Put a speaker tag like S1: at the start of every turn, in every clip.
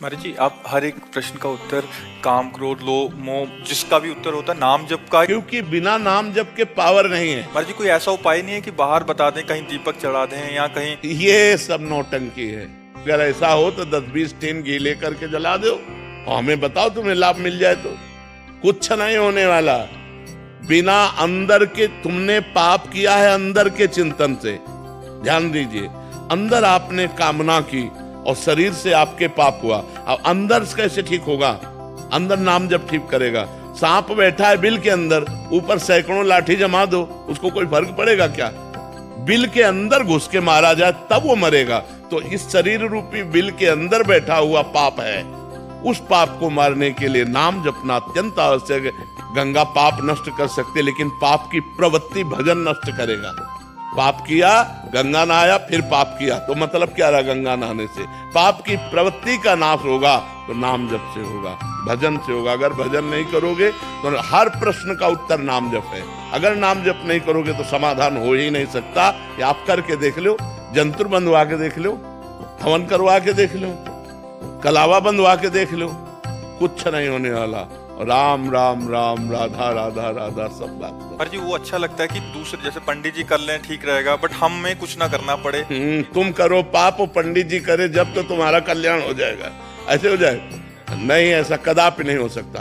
S1: महाराज जी, आप हर एक प्रश्न का उत्तर काम, क्रोध, लोभ, मोह, जिसका भी उत्तर होता है नाम जप का।
S2: क्योंकि बिना नाम जप के पावर नहीं है।
S1: महाराज जी, कोई ऐसा उपाय नहीं है कि बाहर बता दें, कहीं दीपक चढ़ा दें या कहीं।
S2: ये सब नौटंकी है। अगर ऐसा हो तो 10-20 टीन घी लेकर के जला दो और हमें बताओ तुम्हें लाभ मिल जाए तो। कुछ नहीं होने वाला। बिना अंदर के तुमने पाप किया है, अंदर के चिंतन से। ध्यान दीजिए, अंदर आपने कामना की और शरीर से आपके पाप हुआ। अब अंदर कैसे ठीक होगा? अंदर नाम जब ठीक करेगा। सांप बैठा है बिल के अंदर, ऊपर सैकड़ों लाठी जमा दो, उसको कोई फर्क पड़ेगा क्या? बिल के अंदर घुस के मारा जाए तब वो मरेगा। तो इस शरीर रूपी बिल के अंदर बैठा हुआ पाप है, उस पाप को मारने के लिए नाम जपना अत्यंत आवश्यक है। गंगा पाप नष्ट कर सकते, लेकिन पाप की प्रवृत्ति भजन नष्ट करेगा। पाप किया, गंगा नहाया, फिर पाप किया, तो मतलब क्या रहा गंगा नहाने से? पाप की प्रवृत्ति का नाश होगा तो नाम जप से होगा, भजन से होगा। अगर भजन नहीं करोगे तो हर प्रश्न का उत्तर नाम जप है। अगर नाम जप नहीं करोगे तो समाधान हो ही नहीं सकता। ये आप करके देख लो, जंतुर बंधवा के देख लो, हवन करवा के देख लो, कलावा बंधवा के देख लो, कुछ नहीं होने वाला। राम राम राम, राधा राधा राधा, सब बात।
S1: महाराज जी, वो अच्छा लगता है कि दूसरे जैसे पंडित जी कर लें, ठीक रहेगा, बट हमें कुछ ना करना पड़े।
S2: तुम करो पाप और पंडित जी करे जब, तो तुम्हारा कल्याण हो जाएगा। ऐसे हो जाएगा? नहीं, ऐसा कदापि नहीं हो सकता,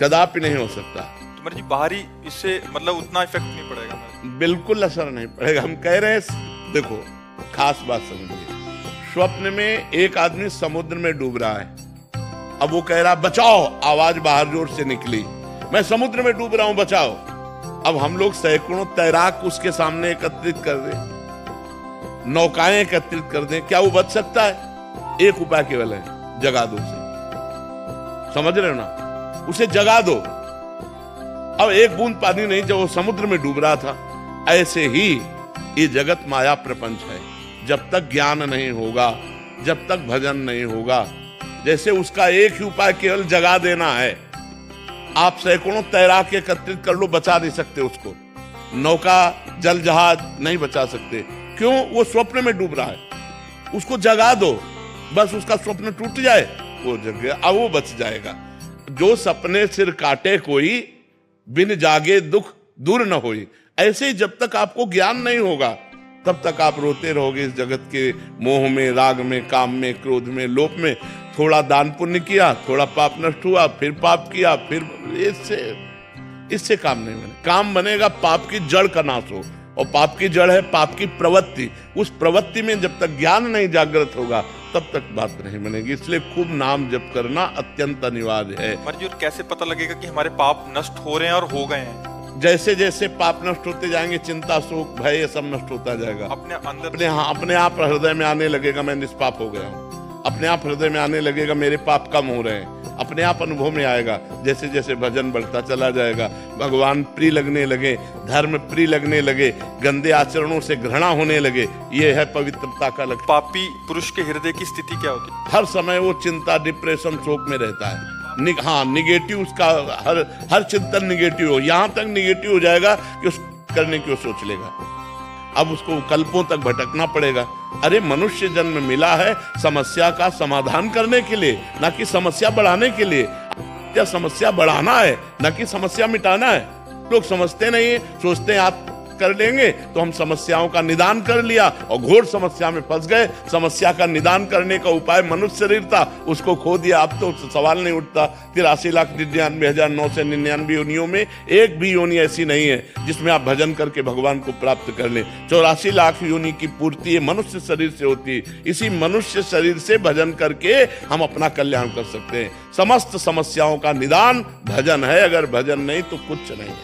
S2: कदापि नहीं हो सकता।
S1: तो महाराज जी, बाहरी इससे मतलब उतना इफेक्ट नहीं पड़ेगा?
S2: बिल्कुल असर नहीं पड़ेगा। हम कह रहे हैं, देखो खास बात समझिए। स्वप्न में एक आदमी समुद्र में डूब रहा है। अब वो कह रहा बचाओ, आवाज बाहर जोर से निकली, मैं समुद्र में डूब रहा हूं, बचाओ। अब हम लोग सैकड़ों तैराक उसके सामने एकत्रित कर दें, नौकाएं एकत्रित कर दें, क्या वो बच सकता है? एक उपाय केवल है, जगा दो उसे। समझ रहे हो ना? उसे जगा दो। अब एक बूंद पानी नहीं, जब वो समुद्र में डूब रहा था। ऐसे ही ये जगत माया प्रपंच है। जब तक ज्ञान नहीं होगा, जब तक भजन नहीं होगा, जैसे उसका एक ही उपाय केवल जगा देना है। आप सैकड़ों तैराक एकत्रित कर लो, बचा नहीं सकते उसको। नौका, जल जहाज नहीं बचा सकते। क्यों? वो स्वप्न में डूब रहा है। उसको जगा दो, बस उसका स्वप्न टूट जाए, वो जग गया, अब वो बच जाएगा। जो सपने सिर काटे कोई, बिन जागे दुख दूर न होई। ऐसे ही जब तक आपको ज्ञान नहीं होगा, तब तक आप रोते रहोगे इस जगत के मोह में, राग में, काम में, क्रोध में, लोभ में। थोड़ा दान पुण्य किया, थोड़ा पाप नष्ट हुआ, फिर पाप किया, फिर इससे काम नहीं बने। काम बनेगा पाप की जड़ का नाश हो, और पाप की जड़ है पाप की प्रवृत्ति। उस प्रवृत्ति में जब तक ज्ञान नहीं जागृत होगा, तब तक बात नहीं बनेगी। इसलिए खूब नाम जप करना अत्यंत अनिवार्य है।
S1: महाराज जी, और कैसे पता लगेगा कि हमारे पाप नष्ट हो रहे हैं और हो गए हैं?
S2: जैसे जैसे पाप नष्ट होते जाएंगे, चिंता, शोक, भय, ये सब नष्ट होता जाएगा।
S1: अपने अंदर
S2: अपने आप हृदय में आने लगेगा, मैं निष्पाप हो गया हूँ। अपने आप हृदय में आने लगेगा, मेरे पाप कम हो रहे हैं। अपने आप अनुभव में आएगा। जैसे जैसे भजन बढ़ता चला जाएगा, भगवान प्रिय लगने लगे, धर्म प्रिय लगने लगे, गंदे आचरणों से घृणा होने लगे। ये है पवित्रता का लक्ष्य।
S1: पापी पुरुष के हृदय की स्थिति क्या होती है?
S2: हर समय वो चिंता, डिप्रेशन, शोक में रहता है। हाँ, निगेटिव, उसका हर चिंतन निगेटिव हो, यहां तक निगेटिव हो जाएगा कि उस करने की वो सोच लेगा। अब उसको कल्पों तक भटकना पड़ेगा। अरे मनुष्य जन्म मिला है समस्या का समाधान करने के लिए, ना कि समस्या बढ़ाने के लिए। क्या समस्या बढ़ाना है, ना कि समस्या मिटाना है। लोग समझते नहीं है, सोचते हैं आप कर लेंगे तो हम समस्याओं का निदान कर लिया, और घोर समस्या में फंस गए। समस्या का निदान करने का उपाय मनुष्य शरीर था, उसको खो दिया। अब तो सवाल नहीं उठता। 83,99,999 योनियों में एक भी योनि ऐसी नहीं है जिसमें आप भजन करके भगवान को प्राप्त कर लें। 84 लाख योनि की पूर्ति मनुष्य शरीर से होती है। इसी मनुष्य शरीर से भजन करके हम अपना कल्याण कर सकते हैं। समस्त समस्याओं का निदान भजन है। अगर भजन नहीं तो कुछ नहीं।